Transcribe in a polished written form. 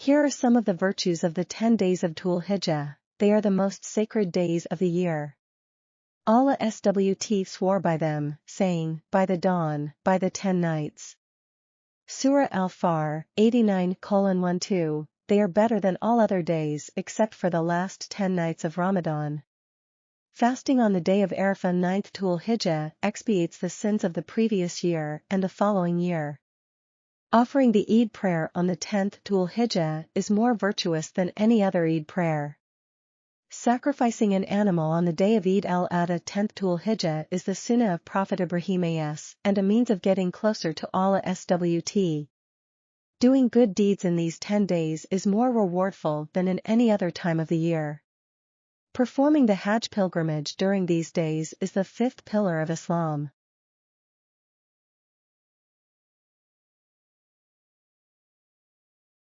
Here are some of the virtues of the 10 days of dhulhajj. They are the most sacred days of the year. Allah SWT swore by them, saying, by the dawn, by the 10 nights. Surah Al-Far, 89:12, they are better than all other days except for the last 10 nights of Ramadan. Fasting on the day of Arafah 9th dhulhajj expiates the sins of the previous year and the following year. Offering the Eid prayer on the 10th dhulhajj is more virtuous than any other Eid prayer. Sacrificing an animal on the day of Eid al-Adha 10th dhulhajj is the sunnah of Prophet Ibrahim and a means of getting closer to Allah SWT. Doing good deeds in these 10 days is more rewardful than in any other time of the year. Performing the Hajj pilgrimage during these days is the 5th pillar of Islam.